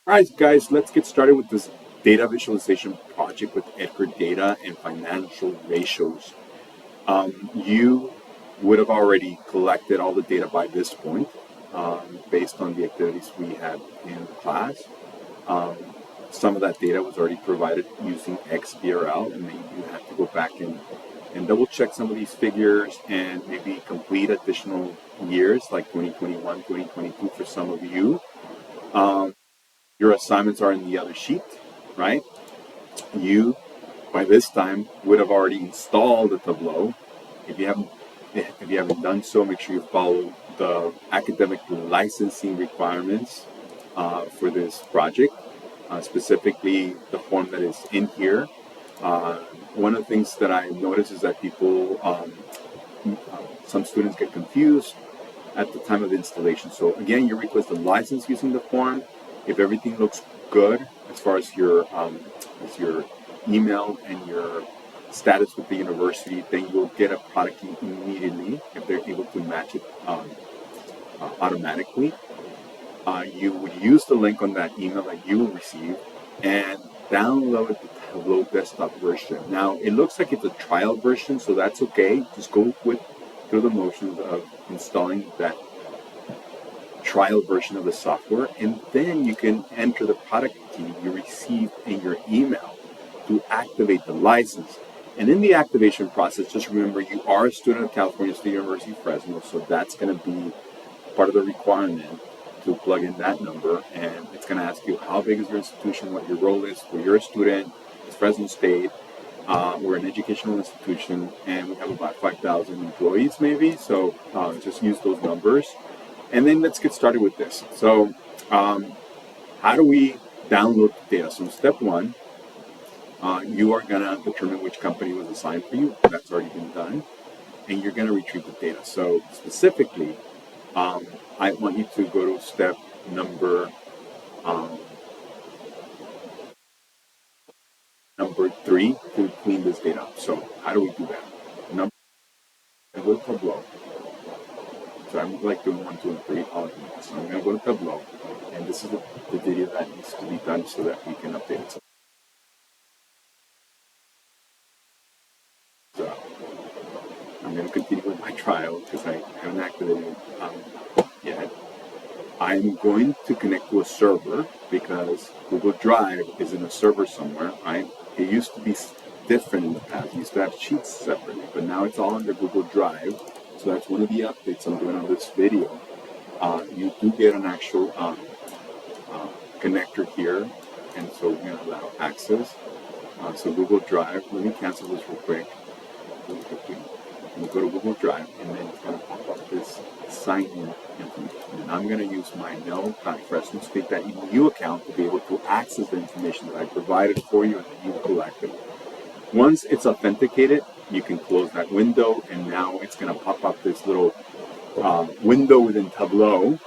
All right, guys, let's get started with this data visualization project with Acct data and financial ratios. You would have already collected all the data by this point based on the activities we had in class. Um, some of that data was already provided using XBRL, and then you have to go back and double check some of these figures and maybe complete additional years like 2021, 2022 for some of you. Your assignments are in the other sheet, right? You, by this time, would have already installed the Tableau. If you haven't done so, make sure you follow the academic licensing requirements for this project, specifically the form that is in here. One of the things that I notice is that some students get confused at the time of installation. So again, you request a license using the form. If everything looks good as far as your email and your status with the university, then you'll get a product key immediately if they're able to match it automatically. You would use the link on that email that you will receive and download the Tableau desktop version. Now, it looks like it's a trial version, so that's okay. Just go through the motions of installing that trial version of the software, and then you can enter the product key you received in your email to activate the license. And in the activation process, just remember you are a student of California State University, Fresno, so that's going to be part of the requirement to plug in that number, and it's going to ask you how big is your institution, what your role is. Well, you're a student, it's Fresno State, we're an educational institution, and we have about 5,000 employees maybe, so just use those numbers. And then let's get started with this. So how do we download the data? So step one, you are going to determine which company was assigned for you. That's already been done. And you're going to retrieve the data. So specifically, I want you to go to step number 3 to clean this data up. So how do we do that? Number with Tableau. So I'm like doing 1, 2, and 3 all at once. So I'm going to go to Tableau, and this is the video that needs to be done so that we can update it. So I'm going to continue with my trial because I haven't activated it yet. I'm going to connect to a server because Google Drive is in a server somewhere, right? It used to be different in the past. It used to have sheets separately, but now it's all under Google Drive. So that's one of the updates I'm doing on this video. You do get an actual connector here, and so we're going to allow access. So Google Drive, let me cancel this real quick. Really quickly. You go to Google Drive, and then it's going to pop up this sign-in information. And I'm going to use my Fresno State.edu account to be able to access the information that I provided for you and that you collected. Once it's authenticated, you can close that window, and now it's going to pop up this little window within Tableau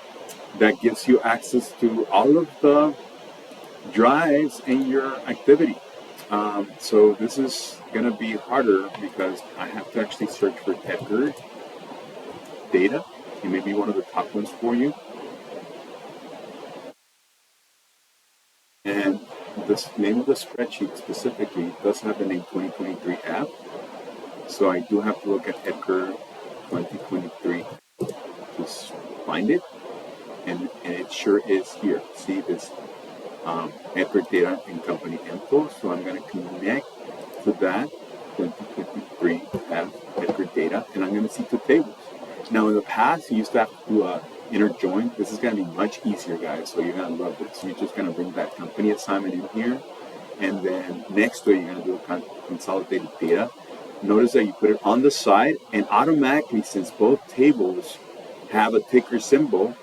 that gives you access to all of the drives in your activity. So this is going to be harder because I have to actually search for Acct data. It may be one of the top ones for you. And the name of the spreadsheet specifically does have the name 2023 app. So I do have to look at Acct 2023 to find it. And it sure is here. See this Acct data and company info. So I'm going to connect to that 2023 app Acct data, and I'm going to see 2 tables. Now in the past, you used to have to do a inner join. This is going to be much easier, guys. So you're going to love this. You're just going to bring that company assignment in here, and then next to it, you're going to do a consolidated data. Notice that you put it on the side, and automatically, since both tables have a ticker symbol,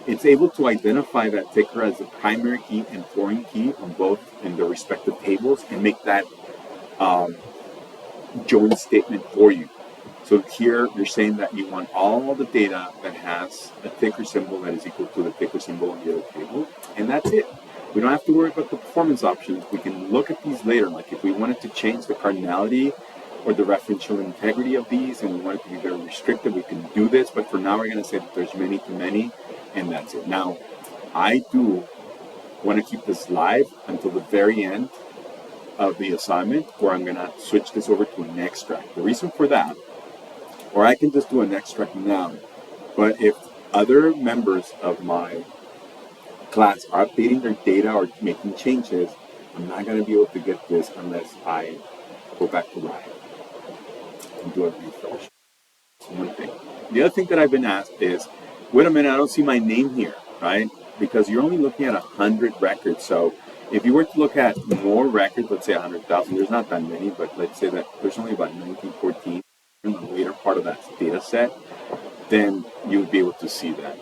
it's able to identify that ticker as the primary key and foreign key on both in the respective tables and make that join statement for you. So here you're saying that you want all the data that has a ticker symbol that is equal to the ticker symbol on the other table, and that's it. We don't have to worry about the performance options. We can look at these later, like if we wanted to change the cardinality or the referential integrity of these and we want it to be very restrictive, we can do this, but for now we're going to say that there's many to many, and that's it. Now, I do want to keep this live until the very end of the assignment, where I'm going to switch this over to an extract. The reason for that, or I can just do an extract now, but if other members of my class are updating their data or making changes, I'm not going to be able to get this unless I go back to Riot and do a refresh. That's one thing. The other thing that I've been asked is, wait a minute, I don't see my name here, right? Because you're only looking at 100 records. So if you were to look at more records, let's say 100,000, there's not that many, but let's say that there's only about 1914 in the later part of that data set, then you would be able to see that.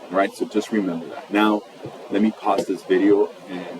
Right? So just remember that. Now, let me pause this video and